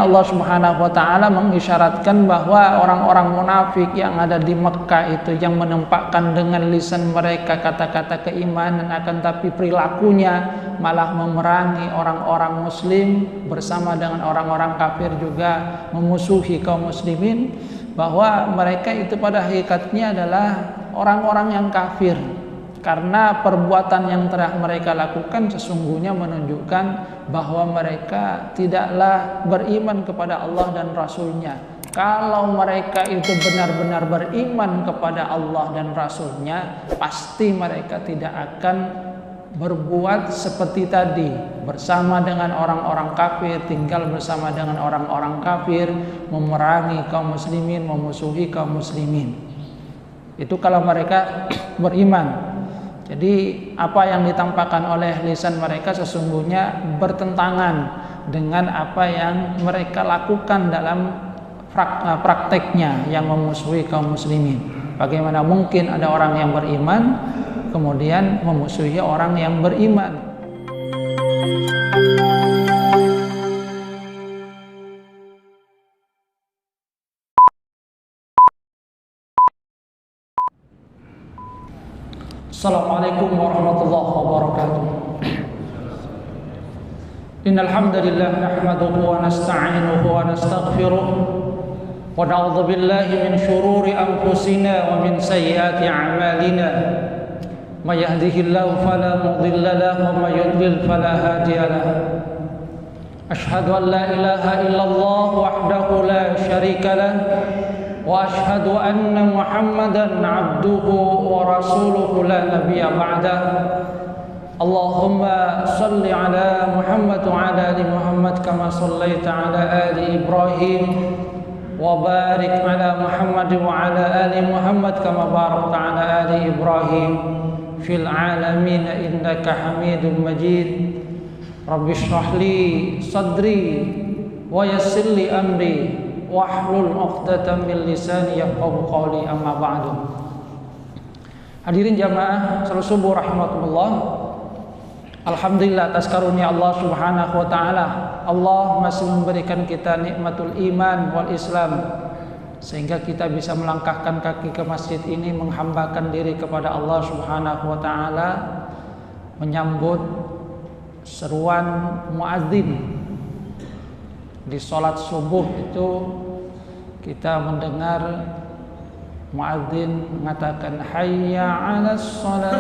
Allah Subhanahu wa taala mengisyaratkan bahwa orang-orang munafik yang ada di Mekah itu yang menampakkan dengan lisan mereka kata-kata keimanan, akan tapi perilakunya malah memerangi orang-orang muslim bersama dengan orang-orang kafir juga memusuhi kaum muslimin, bahwa mereka itu pada hakikatnya adalah orang-orang yang kafir. Karena perbuatan yang telah mereka lakukan sesungguhnya menunjukkan bahwa mereka tidaklah beriman kepada Allah dan Rasul-Nya. Kalau mereka itu benar-benar beriman kepada Allah dan Rasul-Nya, pasti mereka tidak akan berbuat seperti tadi, bersama dengan orang-orang kafir, tinggal bersama dengan orang-orang kafir, memerangi kaum muslimin, memusuhi kaum muslimin. Itu kalau mereka beriman. Jadi apa yang ditampakkan oleh lisan mereka sesungguhnya bertentangan dengan apa yang mereka lakukan dalam prakteknya yang memusuhi kaum muslimin. Bagaimana mungkin ada orang yang beriman kemudian memusuhi orang yang beriman? Assalamualaikum warahmatullahi wabarakatuh. Innal hamdalillah nahmaduhu wa nasta'inuhu wa nastaghfiruh wa na'udzu billahi min shururi anfusina wa min sayyiati a'malina. May yahdihillahu fala mudilla lahu wa may yudlil fala hadiya lahu. Ashhadu an la ilaha illallah wahdahu la syarika lahu وأشهد أن محمدا عبده ورسوله لا نبي بعده اللهم صل على محمد وعلى آل محمد كما صليت على آل إبراهيم وبارك على محمد وعلى آل محمد كما باركت على آل إبراهيم في العالمين إنك حميد مجيد رب اشرح لي صدري ويسر لي أمري wahlul 'uqdatam min lisani yafqahu qawli, amma ba'du. Hadirin jamaah salat subuh rahimakumullah. Alhamdulillah atas karunia Allah Subhanahu wa taala. Allah masih memberikan kita nikmatul iman wal Islam sehingga kita bisa melangkahkan kaki ke masjid ini, menghambakan diri kepada Allah Subhanahu wa taala, menyambut seruan muadzin. Di sholat subuh itu kita mendengar muadzin mengatakan hayya 'alas shalah,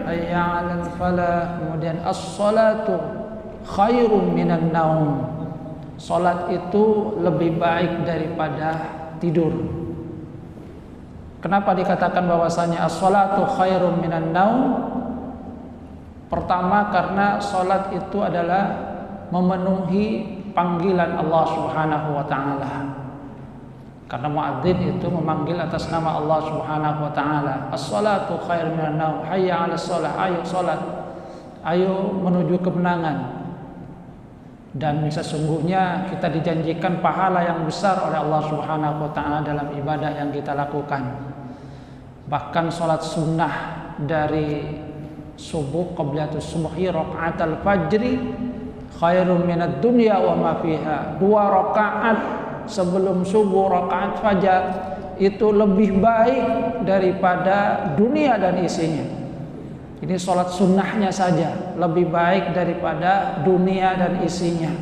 hayya 'alal falah, kemudian as-shalatu khairum minan naum. Salat itu lebih baik daripada tidur. Kenapa dikatakan bahwasanya as-shalatu khairum minan naum? Pertama karena salat itu adalah memenuhi panggilan Allah Subhanahu wa taala. Karena muadzin itu memanggil atas nama Allah Subhanahu wa taala. As-shalatu khairun minan naum, hayya 'alas shalah, ayo salat. Ayo menuju kemenangan. Dan sesungguhnya kita dijanjikan pahala yang besar oleh Allah Subhanahu wa taala dalam ibadah yang kita lakukan. Bahkan salat sunnah dari subuh, qablatus subhi, rakaatul fajri khairum minad dunya wa ma fiha. 2 rakaat sebelum subuh, rakaat fajar itu lebih baik daripada dunia dan isinya. Ini salat sunnahnya saja lebih baik daripada dunia dan isinya.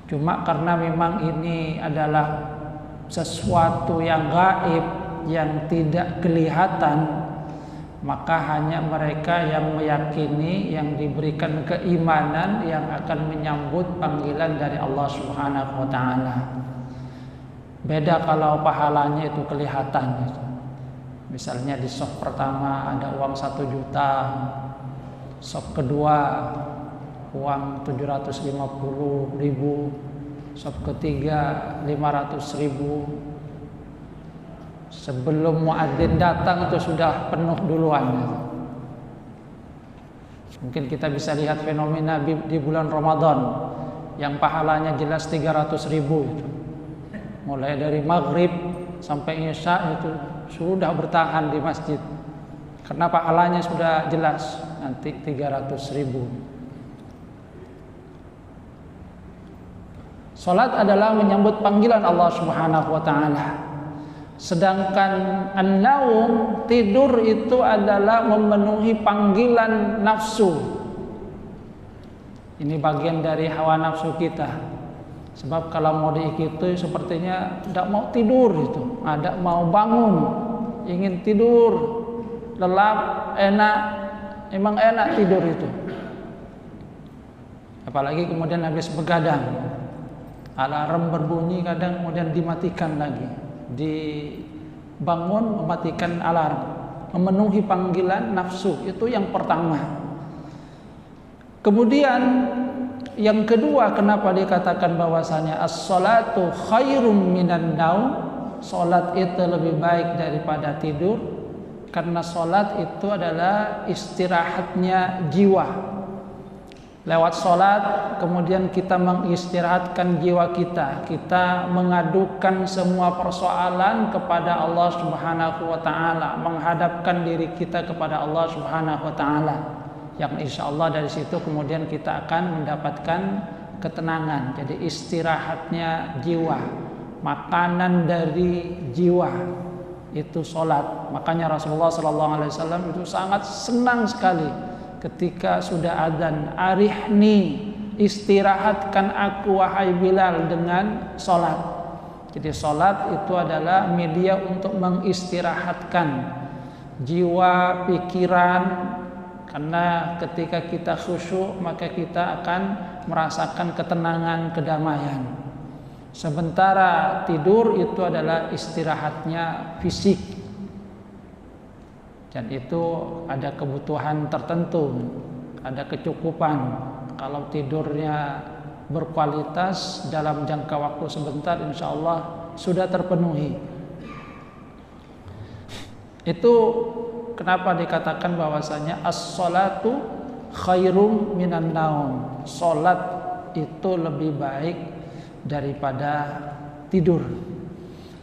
Cuma karena memang ini adalah sesuatu yang gaib, yang tidak kelihatan, maka hanya mereka yang meyakini, yang diberikan keimanan, yang akan menyambut panggilan dari Allah Subhanahu wa taala. Beda kalau pahalanya itu kelihatan. Misalnya di shop pertama ada uang 1 juta, shop kedua uang 750.000, shop ketiga 500.000. Sebelum muadzin datang itu sudah penuh duluan. Mungkin kita bisa lihat fenomena di bulan Ramadan yang pahalanya jelas 300.000 itu. Mulai dari maghrib sampai isya itu sudah bertahan di masjid. Karena pahalanya sudah jelas nanti 300.000. Salat adalah menyambut panggilan Allah Subhanahu wa taala. Sedangkan an-naum, tidur, itu adalah memenuhi panggilan nafsu. Ini bagian dari hawa nafsu kita. Sebab kalau mau diikuti sepertinya tidak mau tidur itu, ada mau bangun, ingin tidur, lelap, enak, emang enak tidur itu. Apalagi kemudian habis begadang, alarm berbunyi kadang kemudian dimatikan lagi, dibangun mematikan alarm, memenuhi panggilan nafsu, itu yang pertama. Kemudian yang kedua, kenapa dikatakan bahwasanya as-salatu khairum minan naum, salat itu lebih baik daripada tidur, karena salat itu adalah istirahatnya jiwa. Lewat salat kemudian kita mengistirahatkan jiwa kita. Kita mengadukan semua persoalan kepada Allah Subhanahu wa taala, menghadapkan diri kita kepada Allah Subhanahu wa taala. Yang insyaallah dari situ kemudian kita akan mendapatkan ketenangan. Jadi istirahatnya jiwa, makanan dari jiwa itu salat. Makanya Rasulullah SAW itu sangat senang sekali ketika sudah adzan, arihni, istirahatkan aku wahai Bilal dengan salat. Jadi salat itu adalah media untuk mengistirahatkan jiwa, pikiran, karena ketika kita khusyuk maka kita akan merasakan ketenangan, kedamaian. Sementara tidur itu adalah istirahatnya fisik, dan itu ada kebutuhan tertentu, ada kecukupan. Kalau tidurnya berkualitas dalam jangka waktu sebentar, insya Allah sudah terpenuhi. Itu kenapa dikatakan bahwasanya as-salatu khairum minan naum, salat itu lebih baik daripada tidur.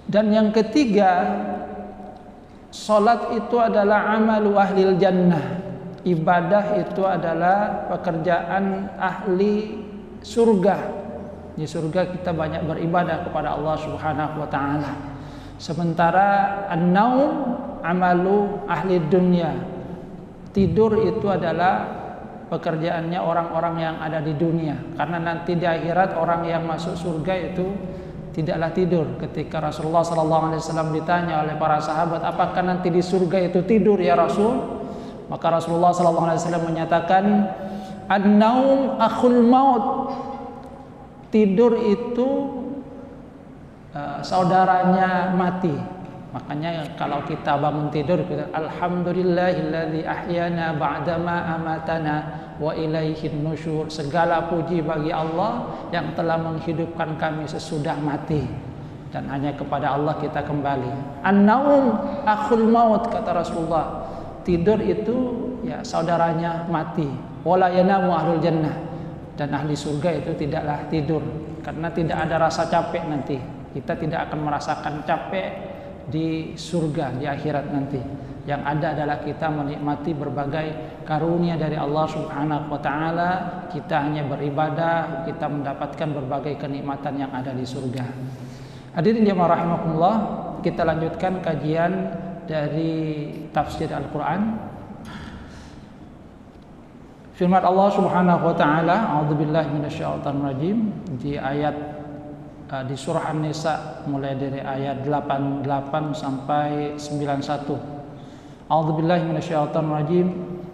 Dan yang ketiga, salat itu adalah amalu ahlil jannah. Ibadah itu adalah pekerjaan ahli surga. Di surga kita banyak beribadah kepada Allah Subhanahu wa taala. Sementara an-naum amalu ahli dunia. Tidur itu adalah pekerjaannya orang-orang yang ada di dunia. Karena nanti di akhirat orang yang masuk surga itu tidaklah tidur. Ketika Rasulullah SAW ditanya oleh para sahabat, apakah nanti di surga itu tidur ya Rasul? Maka Rasulullah SAW menyatakan, an-naum akhul maut. Tidur itu saudaranya mati. Makanya kalau kita bangun tidur, kita alhamdulillahilladzi ahyana ba'dama amatana wa ilaihin nusyur. Segala puji bagi Allah yang telah menghidupkan kami sesudah mati, dan hanya kepada Allah kita kembali. An-naum akhul maut, kata Rasulullah. Tidur itu ya saudaranya mati. Wala yanamu ahlul jannah, dan ahli surga itu tidaklah tidur, karena tidak ada rasa capek nanti. Kita tidak akan merasakan capek di surga, di akhirat nanti. Yang ada adalah kita menikmati berbagai karunia dari Allah Subhanahu wa taala. Kita hanya beribadah, kita mendapatkan berbagai kenikmatan yang ada di surga. Hadirin jemaah rahimakumullah, kita lanjutkan kajian dari tafsir Al-Qur'an. Firman Allah Subhanahu wa taala, a'udzubillahi minasyaitonir rajim, di ayat di surah An-Nisa mulai dari ayat 88 sampai 91. A'udzubillahi minasyaitonir rajim.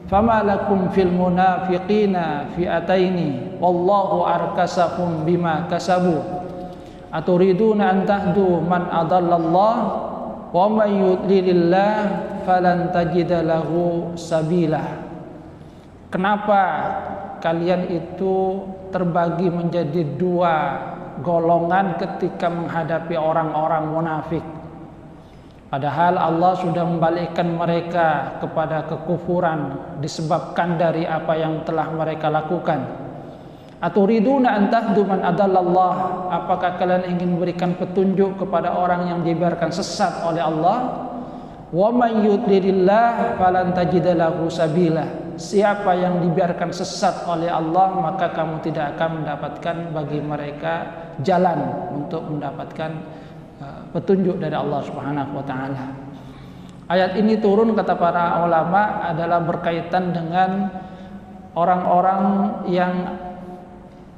Fama lakum fil munafiqina fi'ataini wallahu arkasahum bima kasabu aturiduna an tahdu man adallallah wa may yudlilillah falan tajida lahu sabila. Kenapa kalian itu terbagi menjadi dua golongan ketika menghadapi orang-orang munafik? Padahal Allah sudah membalikkan mereka kepada kekufuran disebabkan dari apa yang telah mereka lakukan. Aturiduna an tahdu man adallallah, apakah kalian ingin memberikan petunjuk kepada orang yang dibiarkan sesat oleh Allah? Wa may yudlilillah falan tajida lahu sabila, siapa yang dibiarkan sesat oleh Allah, maka kamu tidak akan mendapatkan bagi mereka jalan untuk mendapatkan petunjuk dari Allah Subhanahu wa taala. Ayat ini turun, kata para ulama, adalah berkaitan dengan orang-orang yang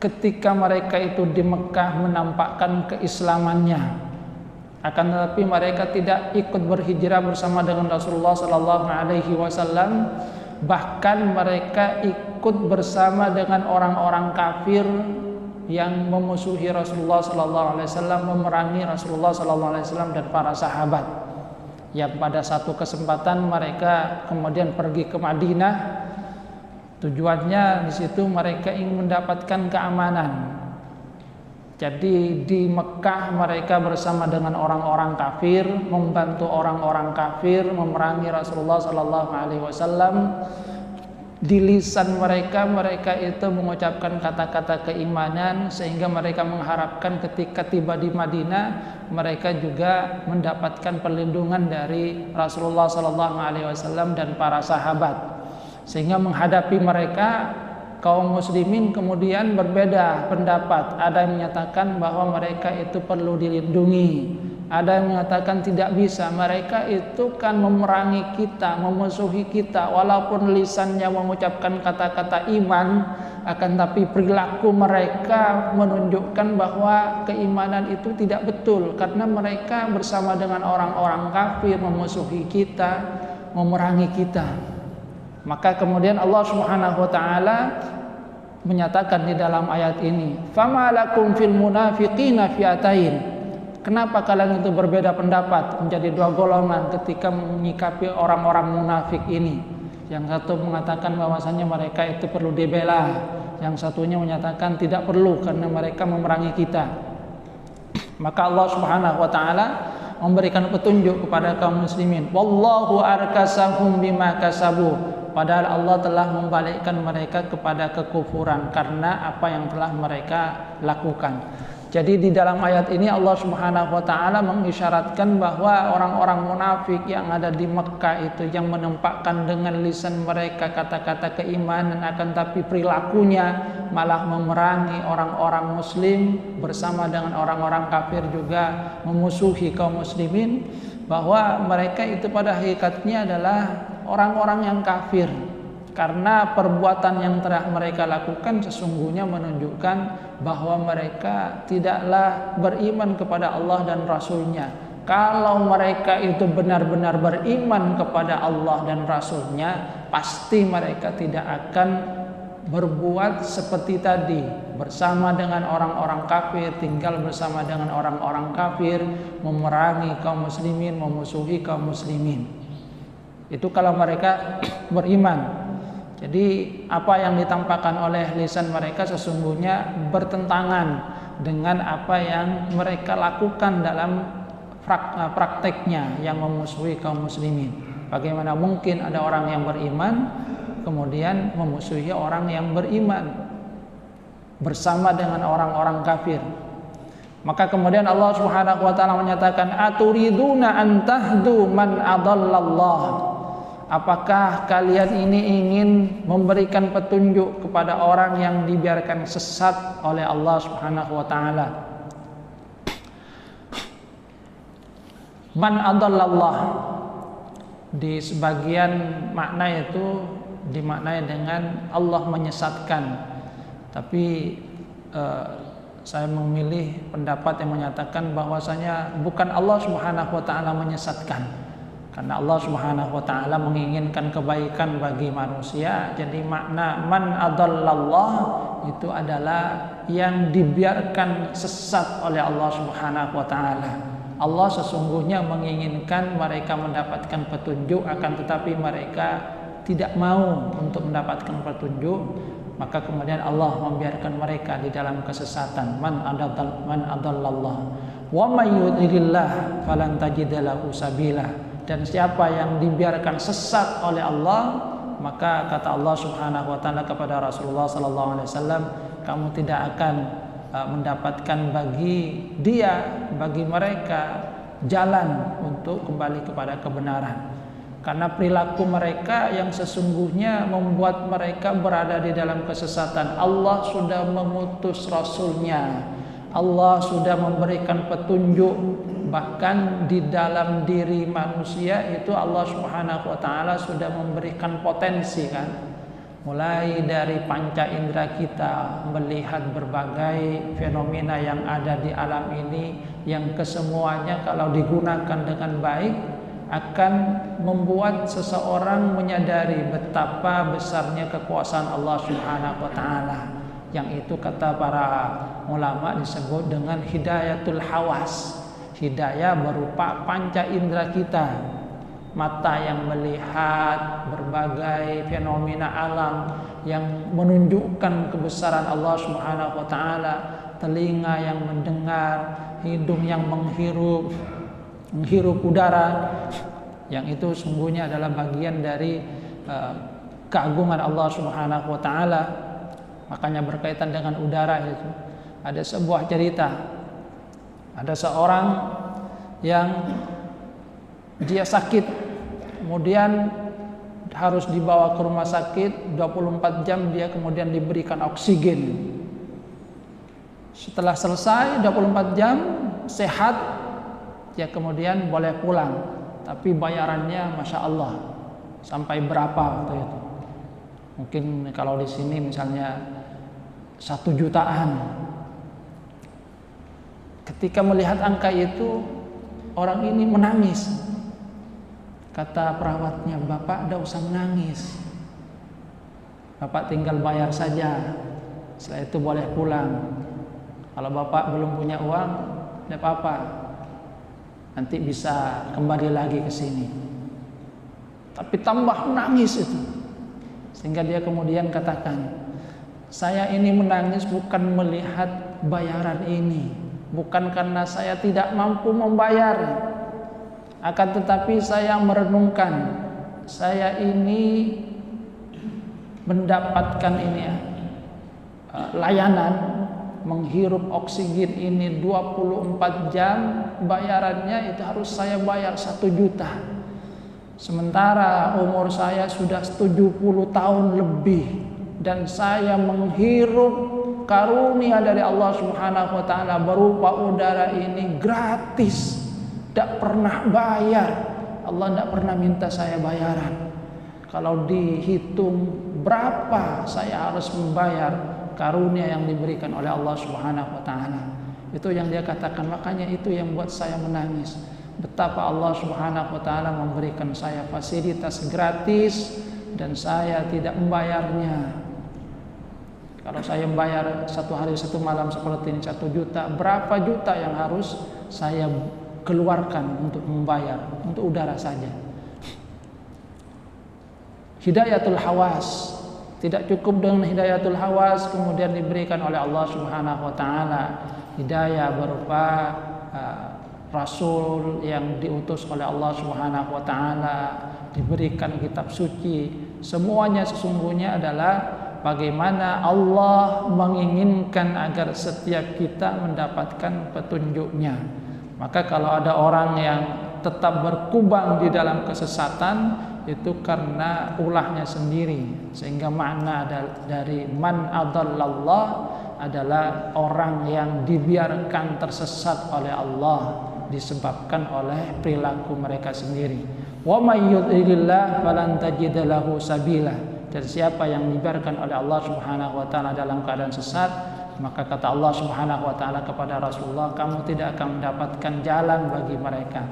ketika mereka itu di Mekah menampakkan keislamannya, akan tetapi mereka tidak ikut berhijrah bersama dengan Rasulullah sallallahu alaihi wasallam, bahkan mereka ikut bersama dengan orang-orang kafir yang memusuhi Rasulullah sallallahu alaihi wasallam, memerangi Rasulullah sallallahu alaihi wasallam dan para sahabat. Yang pada satu kesempatan mereka kemudian pergi ke Madinah. Tujuannya di situ mereka ingin mendapatkan keamanan. Jadi di Mekah mereka bersama dengan orang-orang kafir, membantu orang-orang kafir memerangi Rasulullah sallallahu alaihi wasallam. Di lisan mereka itu mengucapkan kata-kata keimanan, sehingga mereka mengharapkan ketika tiba di Madinah mereka juga mendapatkan perlindungan dari Rasulullah sallallahu alaihi wasallam dan para sahabat. Sehingga menghadapi mereka, kaum muslimin kemudian berbeda pendapat. Ada yang menyatakan bahwa mereka itu perlu dilindungi, ada yang mengatakan tidak bisa, mereka itu kan memerangi kita, memusuhi kita. Walaupun lisannya mengucapkan kata-kata iman, akan tapi perilaku mereka menunjukkan bahwa keimanan itu tidak betul, karena mereka bersama dengan orang-orang kafir memusuhi kita, memerangi kita. Maka kemudian Allah Subhanahu wa taala menyatakan di dalam ayat ini, "Fama lakum fil munafiqina fi'atain." Kenapa kalian itu berbeda pendapat, menjadi dua golongan ketika menyikapi orang-orang munafik ini? Yang satu mengatakan bahwasanya mereka itu perlu dibela, yang satunya menyatakan tidak perlu karena mereka memerangi kita. Maka Allah Subhanahu wa taala memberikan petunjuk kepada kaum muslimin. Wallahu arkasahum bima kasabu. Padahal Allah telah membalikkan mereka kepada kekufuran karena apa yang telah mereka lakukan. Jadi di dalam ayat ini Allah Subhanahu wa taala mengisyaratkan bahwa orang-orang munafik yang ada di Mekah itu, yang menampakkan dengan lisan mereka kata-kata keimanan, akan tapi perilakunya malah memerangi orang-orang muslim, bersama dengan orang-orang kafir juga memusuhi kaum muslimin, bahwa mereka itu pada hakikatnya adalah orang-orang yang kafir, karena perbuatan yang telah mereka lakukan sesungguhnya menunjukkan bahwa mereka tidaklah beriman kepada Allah dan Rasul-Nya. Kalau mereka itu benar-benar beriman kepada Allah dan Rasul-Nya, pasti mereka tidak akan berbuat seperti tadi, bersama dengan orang-orang kafir, tinggal bersama dengan orang-orang kafir, memerangi kaum muslimin, memusuhi kaum muslimin. Itu kalau mereka beriman. Jadi apa yang ditampakkan oleh lisan mereka sesungguhnya bertentangan dengan apa yang mereka lakukan dalam prakteknya yang memusuhi kaum muslimin. Bagaimana mungkin ada orang yang beriman kemudian memusuhi orang yang beriman bersama dengan orang-orang kafir? Maka kemudian Allah Subhanahu wa taala menyatakan, aturiduna an tahdu man adallallah. Apakah kalian ini ingin memberikan petunjuk kepada orang yang dibiarkan sesat oleh Allah Subhanahu wa taala? Man adallallah di sebagian makna itu dimaknai dengan Allah menyesatkan. Tapi saya memilih pendapat yang menyatakan bahwasanya bukan Allah Subhanahu wa taala menyesatkan. Karena Allah Subhanahu wa taala menginginkan kebaikan bagi manusia. Jadi makna man adallallah itu adalah yang dibiarkan sesat oleh Allah Subhanahu wa taala. Allah sesungguhnya menginginkan mereka mendapatkan petunjuk, akan tetapi mereka tidak mau untuk mendapatkan petunjuk. Maka kemudian Allah membiarkan mereka di dalam kesesatan. Man adallallah wa may yudlilillah falan tajida lahu sabila. Dan siapa yang dibiarkan sesat oleh Allah, maka kata Allah Subhanahu wa taala kepada Rasulullah sallallahu alaihi wasallam, kamu tidak akan mendapatkan bagi mereka jalan untuk kembali kepada kebenaran. karena perilaku mereka yang sesungguhnya membuat mereka berada di dalam kesesatan. Allah sudah mengutus Rasulnya, Allah sudah memberikan petunjuk, bahkan di dalam diri manusia itu Allah Subhanahu wa taala sudah memberikan potensi kan. Mulai dari panca indera kita melihat berbagai fenomena yang ada di alam ini, yang kesemuanya kalau digunakan dengan baik akan membuat seseorang menyadari betapa besarnya kekuasaan Allah Subhanahu wa taala. Yang itu kata para ulama disebut dengan hidayatul hawas. Hidayah berupa panca indera kita. Mata yang melihat berbagai fenomena alam yang menunjukkan kebesaran Allah Subhanahu wa taala, telinga yang mendengar, hidung yang menghirup udara, yang itu sungguhnya adalah bagian dari keagungan Allah Subhanahu wa taala. Makanya berkaitan dengan udara itu ada sebuah cerita. Ada seorang yang dia sakit, kemudian harus dibawa ke rumah sakit 24 jam, dia kemudian diberikan oksigen. Setelah selesai 24 jam sehat, dia kemudian boleh pulang. Tapi bayarannya Masya Allah, sampai berapa waktu itu? Mungkin kalau di sini misalnya 1 jutaan. Ketika melihat angka itu, orang ini menangis. Kata perawatnya, "Bapak tidak usah menangis, Bapak tinggal bayar saja, setelah itu boleh pulang. Kalau Bapak belum punya uang, tidak apa-apa, nanti bisa kembali lagi ke sini." Tapi tambah menangis itu, sehingga dia kemudian katakan, "Saya ini menangis bukan melihat bayaran ini, bukan karena saya tidak mampu membayar, akan tetapi saya merenungkan, saya ini mendapatkan layanan menghirup oksigen ini 24 jam, bayarannya itu harus saya bayar 1 juta. Sementara umur saya sudah 70 tahun lebih, dan saya menghirup karunia dari Allah Subhanahu wa taala berupa udara ini gratis, tidak pernah bayar. Allah tidak pernah minta saya bayaran. Kalau dihitung berapa saya harus membayar karunia yang diberikan oleh Allah Subhanahu wa taala." Itu yang dia katakan, makanya itu yang buat saya menangis. Betapa Allah Subhanahu wa taala memberikan saya fasilitas gratis dan saya tidak membayarnya. Kalau saya membayar 1 hari 1 malam seperti ini 1 juta, berapa juta yang harus saya keluarkan untuk membayar untuk udara saja? Hidayatul hawas. Tidak cukup dengan hidayatul hawas kemudian diberikan oleh Allah Subhanahu wa taala. Hidayah berupa rasul yang diutus oleh Allah Subhanahu wa taala, diberikan kitab suci. Semuanya sesungguhnya adalah bagaimana Allah menginginkan agar setiap kita mendapatkan petunjuknya. Maka kalau ada orang yang tetap berkubang di dalam kesesatan, itu karena ulahnya sendiri. Sehingga makna dari man adallallah adalah orang yang dibiarkan tersesat oleh Allah disebabkan oleh perilaku mereka sendiri. Wa may yudlilillah falan tajid lahu sabila. Dan siapa yang dibiarkan oleh Allah Subhanahu wa taala dalam keadaan sesat, maka kata Allah Subhanahu wa taala kepada Rasulullah, kamu tidak akan mendapatkan jalan bagi mereka.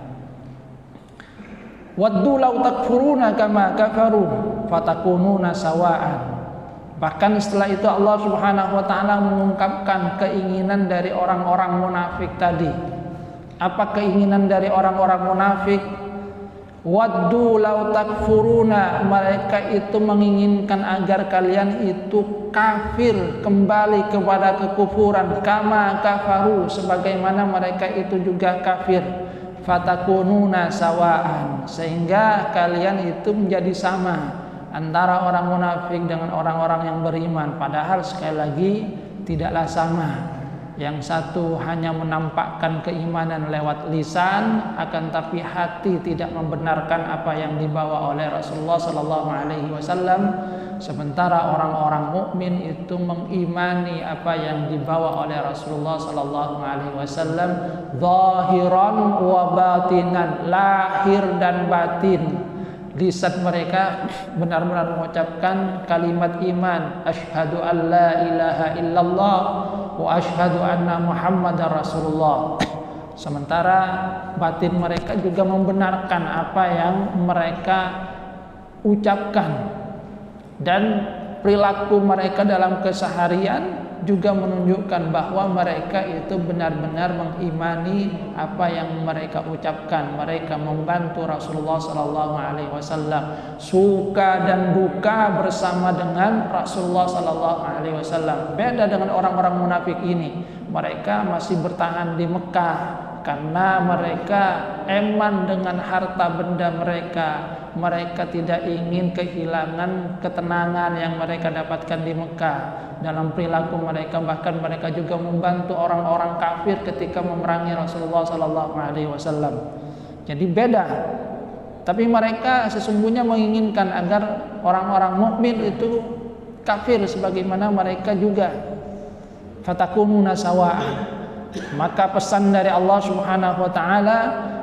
Waddu law takfuruna kama kafaru fatakununa sawa'an. Bahkan setelah itu Allah Subhanahu wa taala mengungkapkan keinginan dari orang-orang munafik tadi. Apa keinginan dari orang-orang munafik? Waddu law takfuruna, mereka itu menginginkan agar kalian itu kafir, kembali kepada kekufuran, kama kafaru, sebagaimana mereka itu juga kafir. Fatakununa sawaan, sehingga kalian itu menjadi sama antara orang munafik dengan orang-orang yang beriman, padahal sekali lagi tidaklah sama. Yang satu hanya menampakkan keimanan lewat lisan, akan tapi hati tidak membenarkan apa yang dibawa oleh Rasulullah sallallahu alaihi wasallam. Sementara orang-orang mukmin itu mengimani apa yang dibawa oleh Rasulullah sallallahu alaihi wasallam zahiran wa batinan, lahir dan batin. Lisan mereka benar-benar mengucapkan kalimat iman, asyhadu an la ilaha illallah wa asyhadu anna muhammadar rasulullah. Sementara batin mereka juga membenarkan apa yang mereka ucapkan, dan perilaku mereka dalam keseharian juga menunjukkan bahwa mereka itu benar-benar mengimani apa yang mereka ucapkan. Mereka membantu Rasulullah sallallahu alaihi wasallam, suka dan duka bersama dengan Rasulullah sallallahu alaihi wasallam. Beda dengan orang-orang munafik ini. Mereka masih bertahan di Mekah karena mereka eman dengan harta benda mereka. Mereka tidak ingin kehilangan ketenangan yang mereka dapatkan di Mekah. Dalam perilaku mereka, bahkan mereka juga membantu orang-orang kafir ketika memerangi Rasulullah sallallahu alaihi wasallam. Jadi beda. Tapi mereka sesungguhnya menginginkan agar orang-orang mukmin itu kafir sebagaimana mereka juga. Fatakununa sawa'an. Maka pesan dari Allah Subhanahu wa taala,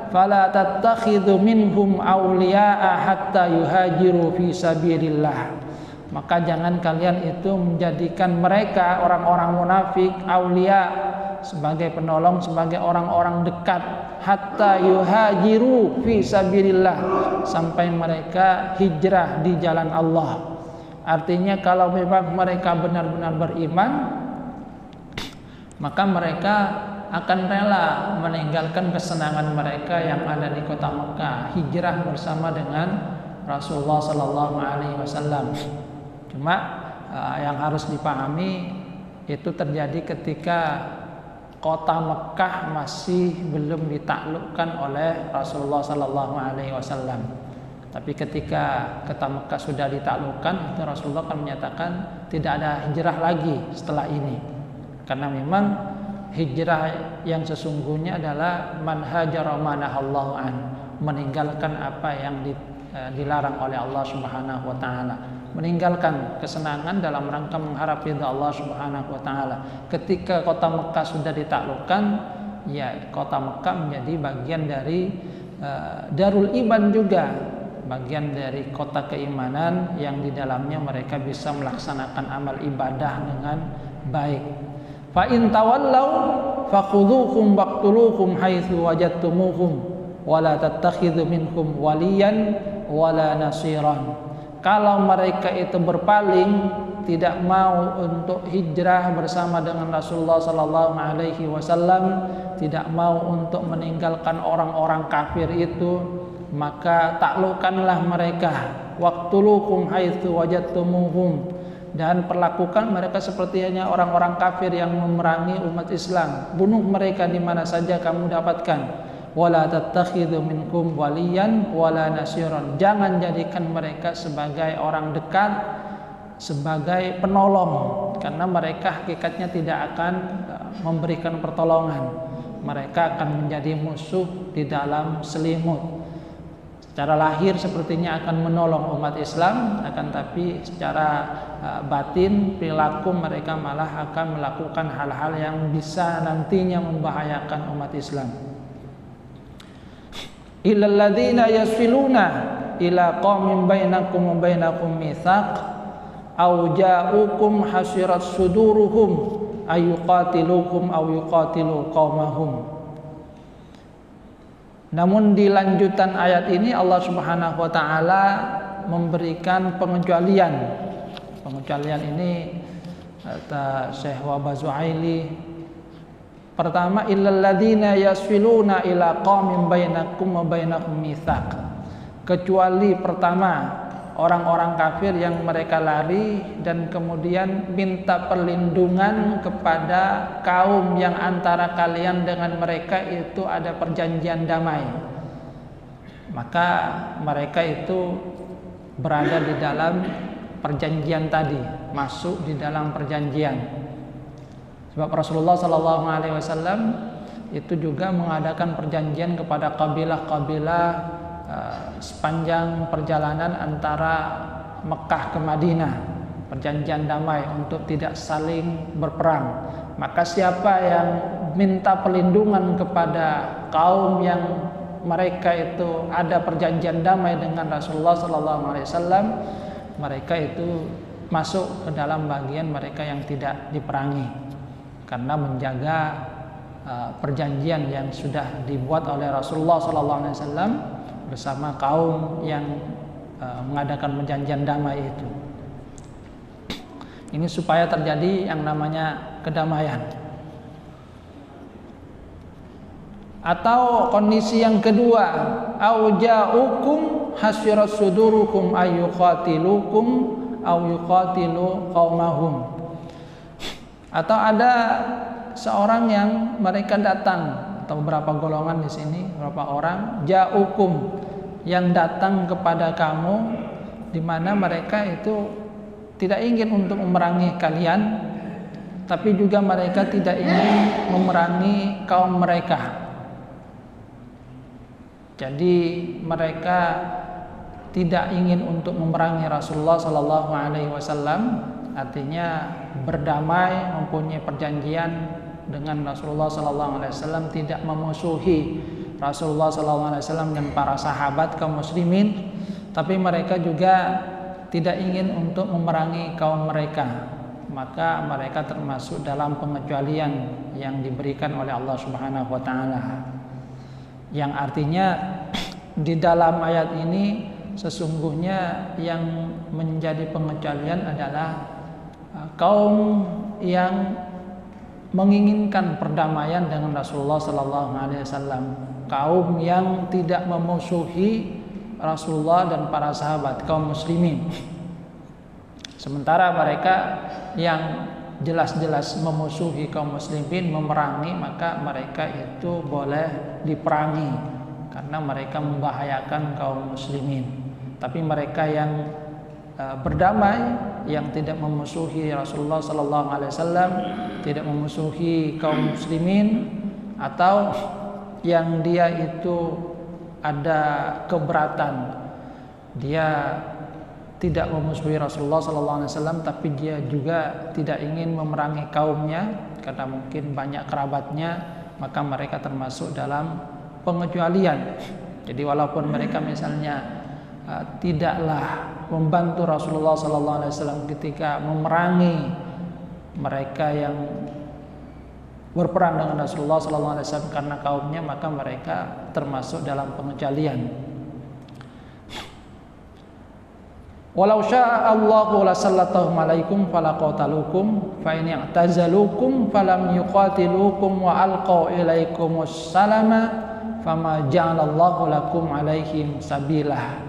fala tattakhidhu minhum awliya'a hatta yuhajiru fi sabilillah. Maka jangan kalian itu menjadikan mereka orang-orang munafik aulia sebagai penolong, sebagai orang-orang dekat, hatta yuhajiru fi sabilillah, sampai mereka hijrah di jalan Allah. Artinya kalau memang mereka benar-benar beriman, maka mereka akan rela meninggalkan kesenangan mereka yang ada di kota Mekah, hijrah bersama dengan Rasulullah sallallahu alaihi wasallam. Cuma yang harus dipahami itu terjadi ketika kota Mekah masih belum ditaklukkan oleh Rasulullah sallallahu alaihi wasallam. Tapi ketika kota Mekah sudah ditaklukkan, itu Rasulullah akan menyatakan tidak ada hijrah lagi setelah ini. Karena memang hijrah yang sesungguhnya adalah man hajara ma nahallahu an, meninggalkan apa yang dilarang oleh Allah Subhanahu wa taala, meninggalkan kesenangan dalam rangka mengharap ridha Allah Subhanahu wa taala. Ketika kota Mekah sudah ditaklukkan, ya kota Mekah menjadi bagian dari Darul Iman juga, bagian dari kota keimanan yang di dalamnya mereka bisa melaksanakan amal ibadah dengan baik. Fa in tawallaw fakhudhuhum waqtuluhum haitsu wajadtumuhum wa la tattakhidhu minhum waliyan wala nasiran. Kalau mereka itu berpaling, tidak mau untuk hijrah bersama dengan Rasulullah sallallahu alaihi wasallam, tidak mau untuk meninggalkan orang-orang kafir itu, maka taklukkanlah mereka. Waqtuluhum haitsu wajadtumuhum, dan perlakukan mereka seperti hanya orang-orang kafir yang memerangi umat Islam. Bunuh mereka di mana saja kamu dapatkan. Wala tattakhidhu minkum waliyan wala nasiran. Jangan jadikan mereka sebagai orang dekat, sebagai penolong, karena mereka hakikatnya tidak akan memberikan pertolongan. Mereka akan menjadi musuh di dalam selimut. Secara lahir sepertinya akan menolong umat Islam, akan tapi secara batin perilaku mereka malah akan melakukan hal-hal yang bisa nantinya membahayakan umat Islam. Illal ladzina yasiluna ila qaumin bainakum wa bainakum mitsaq aw ja'ukum hasirat suduruhum ayuqatilukum aw yuqatilu qaumahum. Namun di lanjutan ayat ini Allah Subhanahu wa taala memberikan pengecualian. Pengecualian ini kata Syekh Wabazuaili, pertama illal ladzina yasfiluna ila qaumin bainakum wa bainahum mitsaq. Kecuali pertama orang-orang kafir yang mereka lari dan kemudian minta perlindungan kepada kaum yang antara kalian dengan mereka itu ada perjanjian damai. Maka mereka itu berada di dalam perjanjian tadi, masuk di dalam perjanjian. Sebab Rasulullah Sallallahu Alaihi Wasallam itu juga mengadakan perjanjian kepada kabilah-kabilah sepanjang perjalanan antara Mekah ke Madinah, perjanjian damai untuk tidak saling berperang. Maka siapa yang minta perlindungan kepada kaum yang mereka itu ada perjanjian damai dengan Rasulullah Sallallahu Alaihi Wasallam, mereka itu masuk ke dalam bagian mereka yang tidak diperangi, karena menjaga perjanjian yang sudah dibuat oleh Rasulullah Sallallahu Alaihi Wasallam bersama kaum yang mengadakan perjanjian damai itu. Ini supaya terjadi yang namanya kedamaian. Atau kondisi yang kedua, auja'ukum hasyirat sudurukum ayyuqatilukum aw yuqatilu qaumahum. Atau ada seorang yang mereka datang, atau beberapa golongan di sini, beberapa orang, ja'ukum, yang datang kepada kamu, di mana mereka itu tidak ingin untuk memerangi kalian, tapi juga mereka tidak ingin memerangi kaum mereka. Jadi mereka tidak ingin untuk memerangi Rasulullah Sallallahu Alaihi Wasallam, artinya berdamai, mempunyai perjanjian dengan Rasulullah Sallallahu Alaihi Wasallam, tidak memusuhi Rasulullah Sallallahu Alaihi Wasallam dan para sahabat kaum muslimin, tapi mereka juga tidak ingin untuk memerangi kaum mereka. Maka mereka termasuk dalam pengecualian yang diberikan oleh Allah Subhanahu wa taala. Yang artinya di dalam ayat ini sesungguhnya yang menjadi pengecualian adalah kaum yang menginginkan perdamaian dengan Rasulullah Sallallahu Alaihi Wasallam, kaum yang tidak memusuhi Rasulullah dan para sahabat kaum muslimin. Sementara mereka yang jelas-jelas memusuhi kaum muslimin, memerangi, maka mereka itu boleh diperangi karena mereka membahayakan kaum muslimin. Tapi mereka yang berdamai, yang tidak memusuhi Rasulullah Sallallahu Alaihi Wasallam, tidak memusuhi kaum muslimin, atau yang dia itu ada keberatan, dia tidak memusuhi Rasulullah Sallallahu Alaihi Wasallam, tapi dia juga tidak ingin memerangi kaumnya karena mungkin banyak kerabatnya, maka mereka termasuk dalam pengecualian. Jadi walaupun mereka misalnya tidaklah membantu Rasulullah Sallallahu Alaihi Wasallam ketika memerangi mereka yang berperang dengan Rasulullah Sallallahu Alaihi Wasallam karena kaumnya, maka mereka termasuk dalam pengecualian. Walau syaa Allahu lasallatahum alaikum falaqatalukum fa in i'tazalukum falam yuqatilukum wa alqaw ilaikumus salama fama ja'alallahu lakum alaihim sabilah.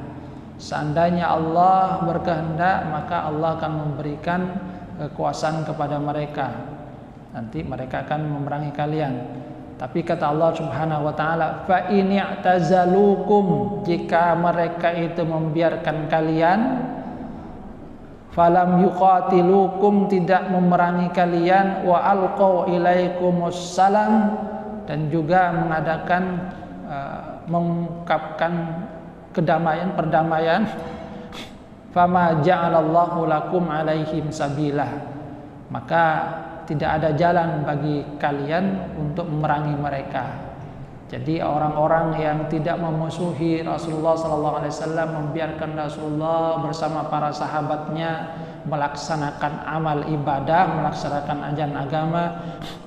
Seandainya Allah berkehendak, maka Allah akan memberikan kekuasaan kepada mereka. Nanti mereka akan memerangi kalian. Tapi kata Allah Subhanahu wa taala, fa in i'tazalukum, jika mereka itu membiarkan kalian, falam yuqatilukum, tidak memerangi kalian, wa alqaw ilaikumus salam, dan juga mengadakan mengungkapkan kedamaian, perdamaian, fama ja'alallahu lakum alaihim sabilah, maka tidak ada jalan bagi kalian untuk memerangi mereka. Jadi orang-orang yang tidak memusuhi Rasulullah Sallallahu Alaihi Wasallam, membiarkan Rasulullah bersama para sahabatnya melaksanakan amal ibadah, melaksanakan ajaran agama,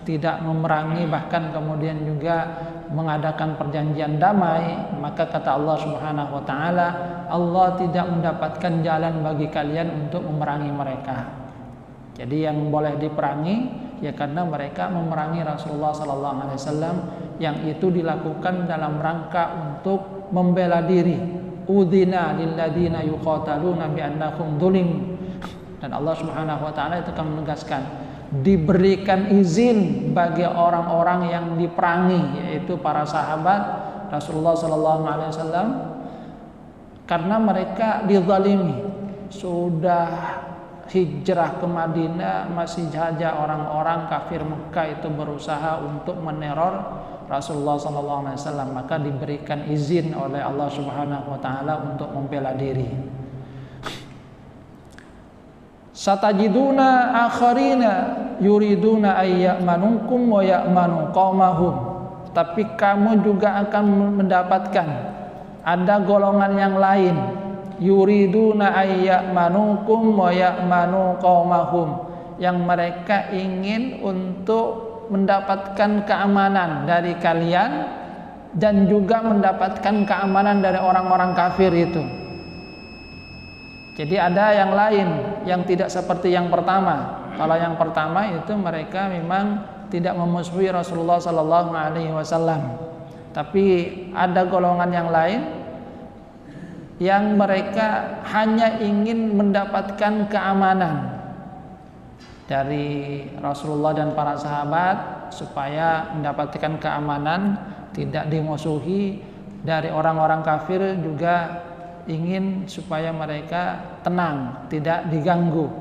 tidak memerangi, bahkan kemudian juga mengadakan perjanjian damai, maka kata Allah Subhanahu Wa Taala, Allah tidak mendapatkan jalan bagi kalian untuk memerangi mereka. Jadi yang boleh diperangi ya karena mereka memerangi Rasulullah Sallallahu Alaihi Wasallam, yang itu dilakukan dalam rangka untuk membela diri. Udzina lilladzina yuqataluna bi annahum dzulim. Dan Allah Subhanahu wa taala itu akan menegaskan, diberikan izin bagi orang-orang yang diperangi, yaitu para sahabat Rasulullah Sallallahu Alaihi Wasallam, karena mereka dizalimi, sudah hijrah ke Madinah masih saja orang-orang kafir Mekah itu berusaha untuk meneror Rasulullah SAW, maka diberikan izin oleh Allah Subhanahu wa taala untuk membela diri. Satajiduna akharina yuriduna ayyamanukum wa ya'manu qaumahum. Tapi kamu juga akan mendapatkan ada golongan yang lain, yuriduna ayyamanukum wa ya'manu qaumahum, yang mereka ingin untuk mendapatkan keamanan dari kalian dan juga mendapatkan keamanan dari orang-orang kafir itu. Jadi ada yang lain yang tidak seperti yang pertama. Kalau yang pertama itu mereka memang tidak memusuhi Rasulullah sallallahu alaihi wasallam. Tapi ada golongan yang lain yang mereka hanya ingin mendapatkan keamanan dari Rasulullah dan para sahabat supaya mendapatkan keamanan, tidak dimusuhi. Dari orang-orang kafir juga ingin supaya mereka tenang, tidak diganggu.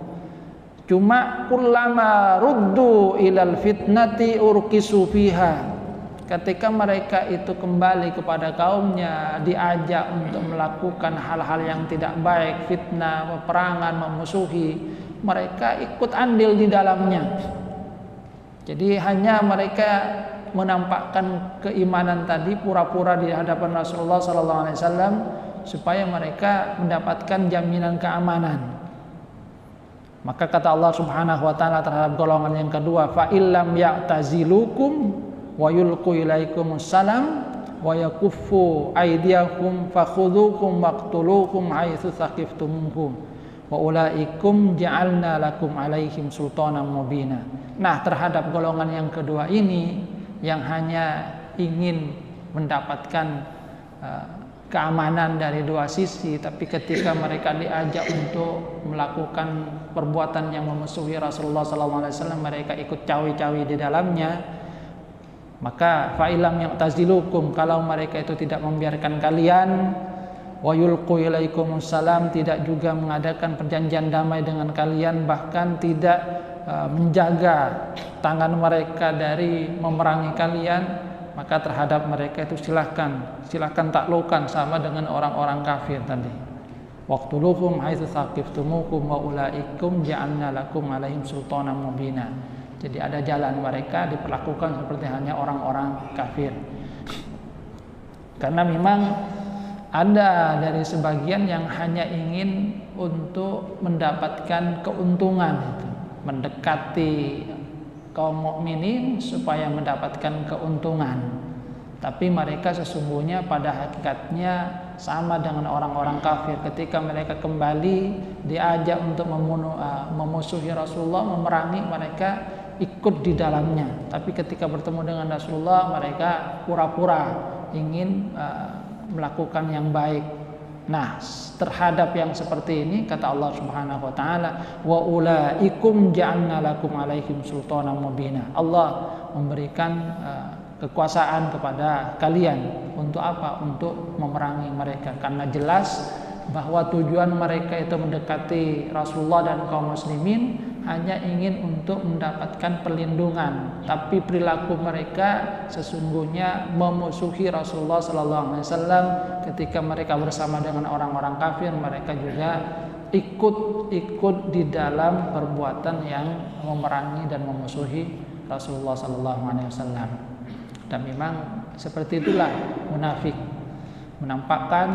Cuma kullama ruddu ilal fitnati urkisu fiha. Ketika mereka itu kembali kepada kaumnya, diajak untuk melakukan hal-hal yang tidak baik, fitnah, peperangan, memusuhi, mereka ikut andil di dalamnya. Jadi hanya mereka menampakkan keimanan tadi pura-pura di hadapan Rasulullah SAW supaya mereka mendapatkan jaminan keamanan. Maka kata Allah Subhanahu wa taala terhadap golongan yang kedua, fa illam ya'tazilukum wa yulqu ilaikumus salam wa yakuffu aydiyakum fakhudhukum waqtuluhum haitsu thaqiftumuhum wa ulaikum ja'alna lakum alaihim sultanan mubina. Nah, terhadap golongan yang kedua ini yang hanya ingin mendapatkan keamanan dari dua sisi, tapi ketika mereka diajak untuk melakukan perbuatan yang memusuhi Rasulullah SAW, mereka ikut cawi-cawi di dalamnya. Maka fa'ilam yang tazilukum, kalau mereka itu tidak membiarkan kalian, wa yulqu ilaikumus salam, tidak juga mengadakan perjanjian damai dengan kalian, bahkan tidak menjaga tangan mereka dari memerangi kalian, maka terhadap mereka itu silahkan taklukkan sama dengan orang-orang kafir tadi. Waqtuluhum haitsu thaqiftumuhum wa ulaikum ja'alna lakum alaihim sultanan mubina. Jadi ada jalan, mereka diperlakukan seperti hanya orang-orang kafir. Karena memang ada dari sebagian yang hanya ingin untuk mendapatkan keuntungan itu, mendekati kaum mukminin supaya mendapatkan keuntungan. Tapi mereka sesungguhnya pada hakikatnya sama dengan orang-orang kafir. Ketika mereka kembali diajak untuk memusuhi Rasulullah, memerangi, mereka ikut di dalamnya. Tapi ketika bertemu dengan Rasulullah, mereka pura-pura ingin melakukan yang baik. Nah, terhadap yang seperti ini kata Allah Subhanahu wa taala, wa ulaikum ja'alna lakum alaihim sultanan mubina. Allah memberikan kekuasaan kepada kalian untuk apa? Untuk memerangi mereka, karena jelas bahwa tujuan mereka itu mendekati Rasulullah dan kaum muslimin hanya ingin untuk mendapatkan perlindungan, tapi perilaku mereka sesungguhnya memusuhi Rasulullah SAW. Ketika mereka bersama dengan orang-orang kafir, mereka juga ikut di dalam perbuatan yang memerangi dan memusuhi Rasulullah SAW. Dan memang seperti itulah munafik, menampakkan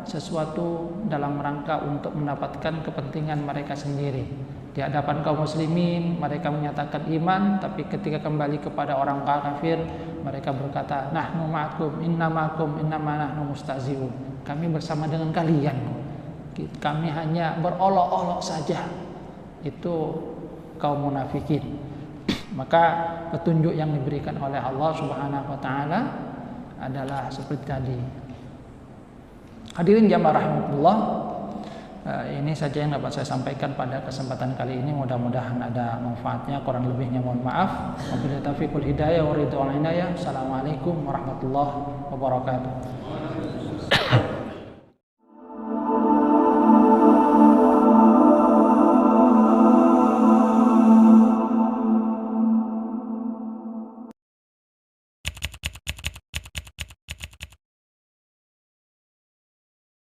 sesuatu dalam rangka untuk mendapatkan kepentingan mereka sendiri. Di hadapan kaum muslimin mereka menyatakan iman, tapi ketika kembali kepada orang kafir mereka berkata, nahnu ma'akum innama nahnu mustahzi'un. Kami bersama dengan kalian, kami hanya berolok-olok saja. Itu kaum munafikin. Maka petunjuk yang diberikan oleh Allah Subhanahu wa taala adalah seperti tadi. Hadirin jamaah rahmatullah, ini saja yang dapat saya sampaikan pada kesempatan kali ini. Mudah-mudahan ada manfaatnya. Kurang lebihnya mohon maaf. Wabillahi taufiq wal hidayah wa ridwan inayah. Assalamualaikum warahmatullahi wabarakatuh.